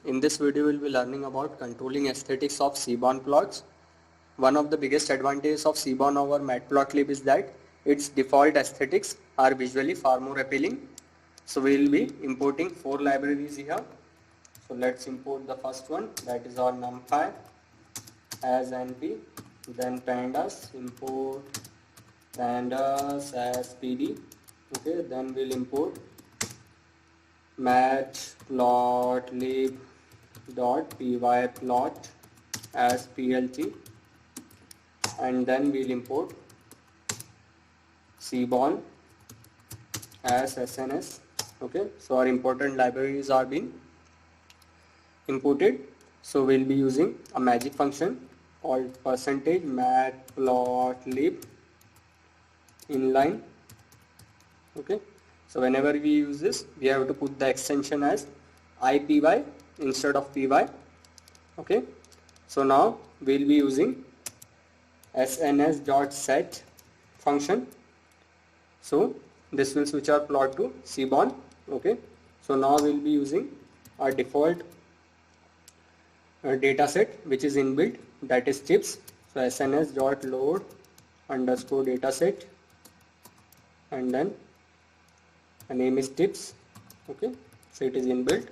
In this video we'll be learning about controlling aesthetics of seaborn plots. One of the biggest advantages of seaborn over matplotlib is that its default aesthetics are visually far more appealing. So we will be importing 4 libraries here. So let's import the first one, that is our numpy as np, then pandas, import pandas as pd. Okay, then we'll import matplotlib.pyplot as plt, and then we'll import seaborn as sns. Okay, so our important libraries are being imported. So we'll be using a magic function called %matplotlib inline. Okay, so whenever we use this, we have to put the extension as ipy instead of py. Okay, so now we'll be using sns.set function. So this will switch our plot to seaborn. Okay, so now we'll be using our default data set which is inbuilt, that is tips. So sns.load underscore dataset, and then the name is tips. Okay, so it is inbuilt.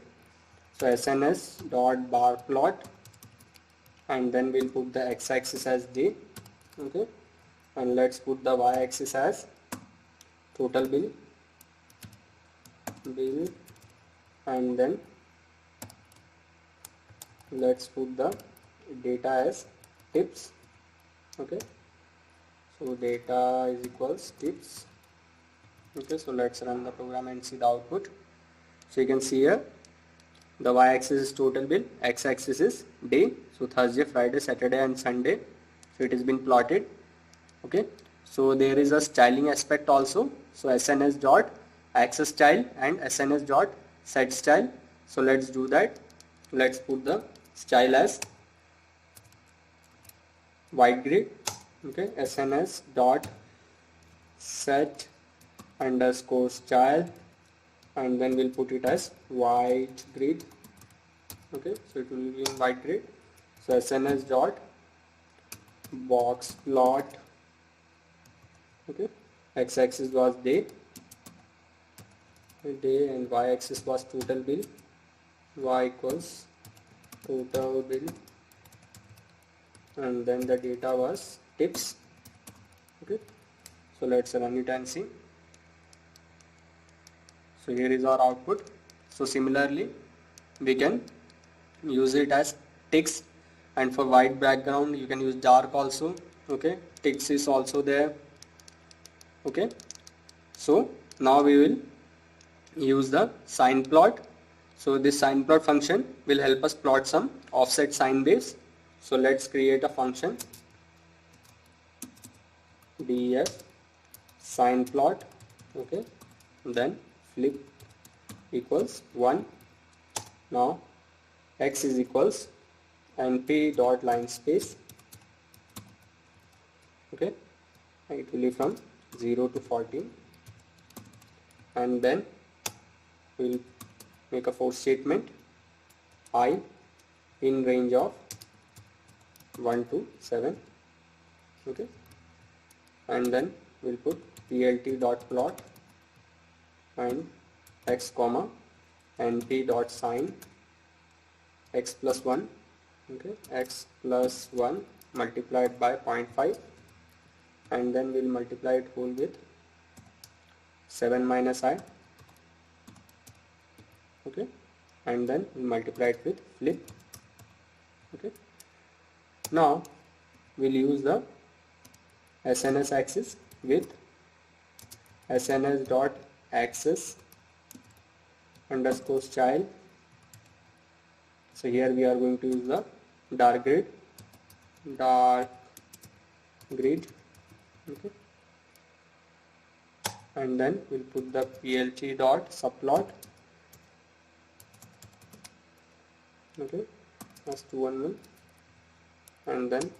So sns.barplot, and then we'll put the x-axis as day. Okay, and let's put the y-axis as total bill, and then let's put the data as tips. Okay, so data is equals tips. Okay, so let's run the program and see the output. So you can see here the y-axis is total bill, x-axis is day, so Thursday, Friday, Saturday and Sunday. So it has been plotted. Okay, so there is a styling aspect also. So sns dot access style and sns dot set style. So let's do that. Let's put the style as whitegrid. Okay, sns dot set underscore style, and then we'll put it as whitegrid. Okay, so it will be in whitegrid. So sns dot boxplot. Okay, x-axis was day and y-axis was total bill. Y equals total bill, and then the data was tips. Okay, so let's run it and see. So here is our output. So similarly we can use it as text, and for white background you can use dark also. Okay, text is also there. Okay, so now we will use the sinplot. So this sinplot function will help us plot some offset sine waves. So let's create a function df sinplot. Okay, then flip equals 1. Now x is equals np.linspace. Okay, it will be from 0 to 14, and then we'll make a for statement I in range of 1 to 7. Okay, and then we'll put plt.plot and x comma np.sin x plus 1. Okay, x plus 1 multiplied by 0.5, and then we'll multiply it whole with 7 minus I. Okay, and then we'll multiply it with flip. Okay, now we'll use the sns axis with sns dot axis underscore style. So here we are going to use the darkgrid. Okay, and then we'll put the plt.subplot. Okay, as 211, and then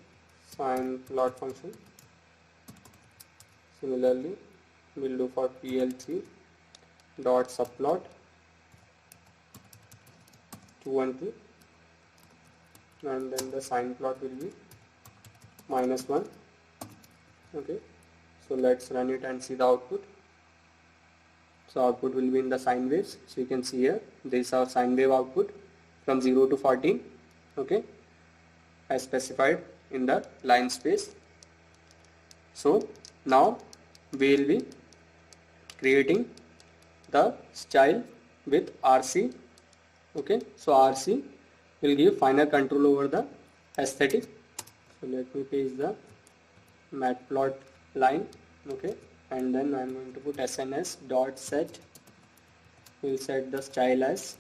sinplot function. Similarly we'll do for plt.subplot 212, and then the sin plot will be -1. Okay, so let's run it and see the output. So output will be in the sine waves. So you can see here, this is our sine wave output from 0 to 14. Okay, as specified in the line space. So now we will be creating the style with RC. Okay, so RC will give final control over the aesthetic. So let me paste the matplot line. Okay, and then I am going to put sns.set. We'll set the style as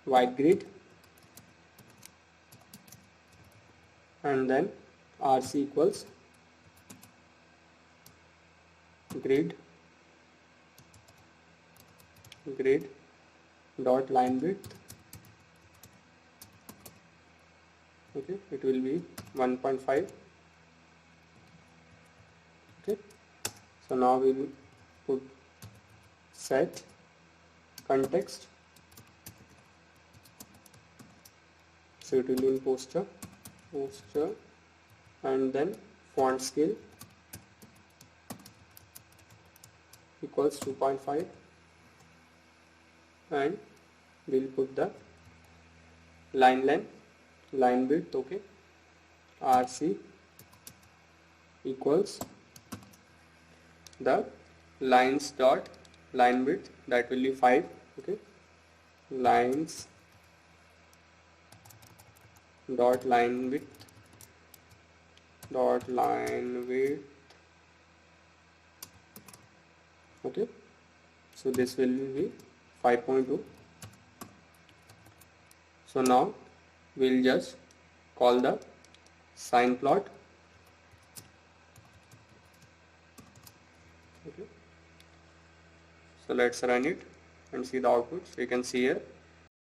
whitegrid, and then RC equals grid dot line width. Okay, it will be 1.5. Okay, so now we will put set context, so it will be in poster, and then font scale equals 2.5, and we'll put the line length, line width. Okay, RC equals the lines dot line width, that will be 5. Okay, lines dot line width Okay, so this will be 5.2. So now we'll just call the sin plot. Okay, so let's run it and see the output. So you can see here